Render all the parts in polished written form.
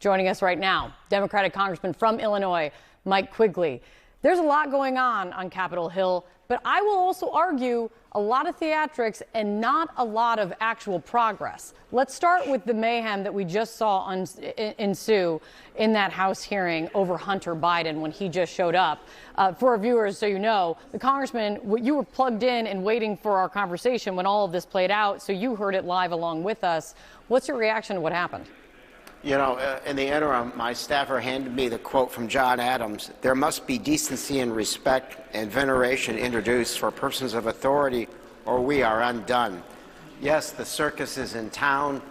Joining us right now, Democratic Congressman from Illinois, Mike Quigley. There's a lot going on Capitol Hill, but I will also argue a lot of theatrics and not a lot of actual progress. Let's start with the mayhem that we just saw ensue in that House hearing over Hunter Biden when he just showed up. For our viewers, so you know, the congressman, you were plugged in and waiting for our conversation when all of this played out, so you heard it live along with us. What's your reaction to what happened? You know, in the interim, my staffer handed me the quote from John Adams: "There must be decency and respect and veneration introduced for persons of authority, or we are undone." Yes, the circus is in town.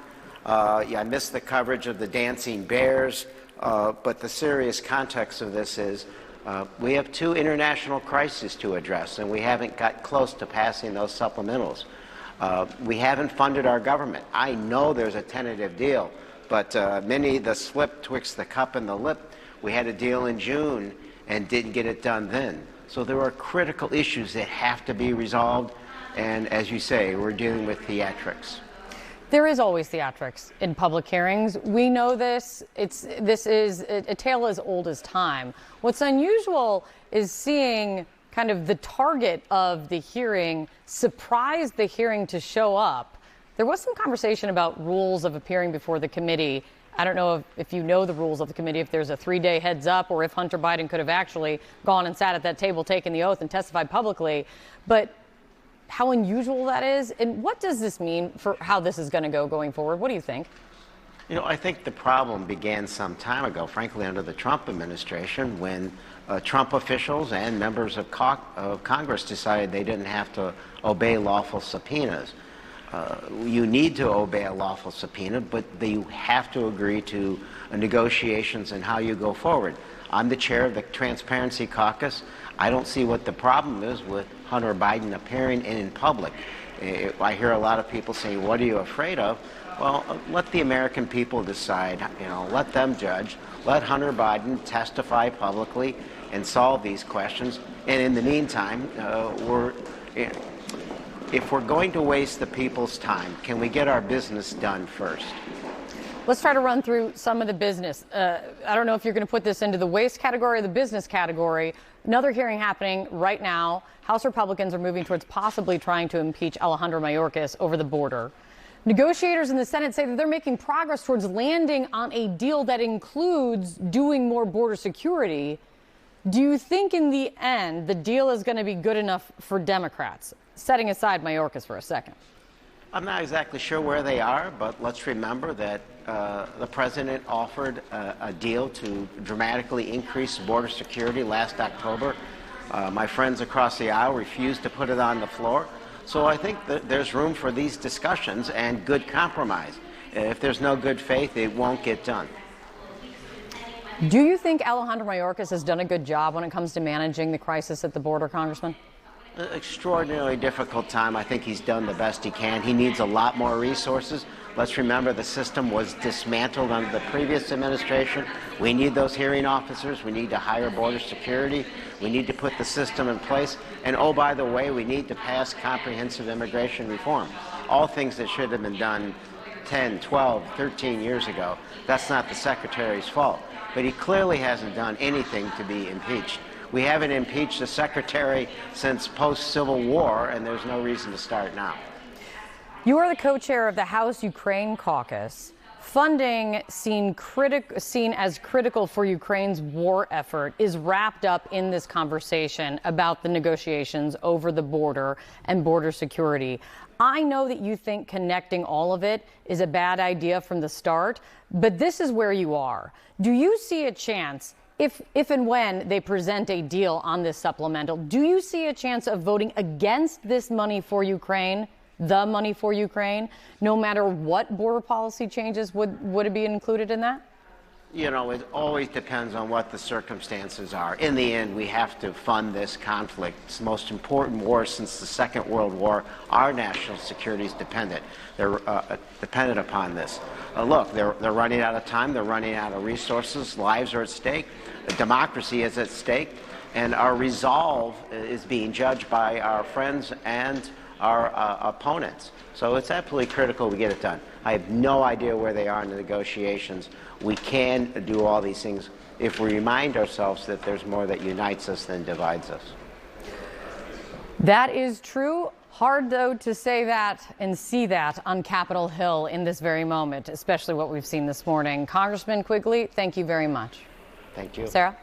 I missed the coverage of the dancing bears, but the serious context of this is we have two international crises to address, and we haven't got close to passing those supplementals. We haven't funded our government. I know there's a tentative deal, but the slip twixt the cup and the lip. We had a deal in June and didn't get it done then. So there are critical issues that have to be resolved. And as you say, we're dealing with theatrics. There is always theatrics in public hearings. We know this. This is a tale as old as time. What's unusual is seeing kind of the target of the hearing surprise the hearing to show up. There was some conversation about rules of appearing before the committee. I don't know if you know the rules of the committee, if there's a 3-day heads up, or if Hunter Biden could have actually gone and sat at that table, taken the oath, and testified publicly. But how unusual that is, and what does this mean for how this is going to go going forward? What do you think? You know, I think the problem began some time ago, frankly, under the Trump administration, when Trump officials and members of Congress decided they didn't have to obey lawful subpoenas. You need to obey a lawful subpoena, but you have to agree to negotiations and how you go forward. I'm the chair of the Transparency Caucus. I don't see what the problem is with Hunter Biden appearing in public. I hear a lot of people saying, "What are you afraid of?" Well, let the American people decide. You know, let them judge. Let Hunter Biden testify publicly and solve these questions. And in the meantime, if we're going to waste the people's time, can we get our business done first? Let's try to run through some of the business. I don't know if you're going to put this into the waste category or the business category. Another hearing happening right now. House Republicans are moving towards possibly trying to impeach Alejandro Mayorkas over the border. Negotiators in the Senate say that they're making progress towards landing on a deal that includes doing more border security. Do you think in the end the deal is going to be good enough for Democrats? Setting aside Mayorkas for a second. I'm not exactly sure where they are, but let's remember that the president offered a deal to dramatically increase border security last October. My friends across the aisle refused to put it on the floor. So I think that there's room for these discussions and good compromise. If there's no good faith, it won't get done. Do you think Alejandro Mayorkas has done a good job when it comes to managing the crisis at the border, Congressman? Extraordinarily difficult time. I think he's done the best he can. He needs a lot more resources. Let's remember the system was dismantled under the previous administration. We need those hearing officers. We need to hire border security. We need to put the system in place. And oh, by the way, we need to pass comprehensive immigration reform. All things that should have been done 10, 12, 13 years ago. That's not the secretary's fault. But he clearly hasn't done anything to be impeached. We haven't impeached the secretary since post-Civil War, and there's no reason to start now. You are the co-chair of the House Ukraine Caucus. Funding seen as critical for Ukraine's war effort is wrapped up in this conversation about the negotiations over the border and border security. I know that you think connecting all of it is a bad idea from the start, but this is where you are. Do you see a chance, if and when they present a deal on this supplemental, do you see a chance of voting against this money for Ukraine, the money for Ukraine, no matter what border policy changes? Would it be included in that? You know, it always depends on what the circumstances are. In the end, we have to fund this conflict. It's the most important war since the Second World War. Our national security is dependent. They're dependent upon this. Look, they're running out of time. They're running out of resources. Lives are at stake. Democracy is at stake. And our resolve is being judged by our friends and our opponents. So it's absolutely critical we get it done. I have no idea where they are in the negotiations. We can do all these things if we remind ourselves that there's more that unites us than divides us. That is true. Hard, though, to say that and see that on Capitol Hill in this very moment, especially what we've seen this morning. Congressman Quigley, thank you very much. Thank you. Sarah?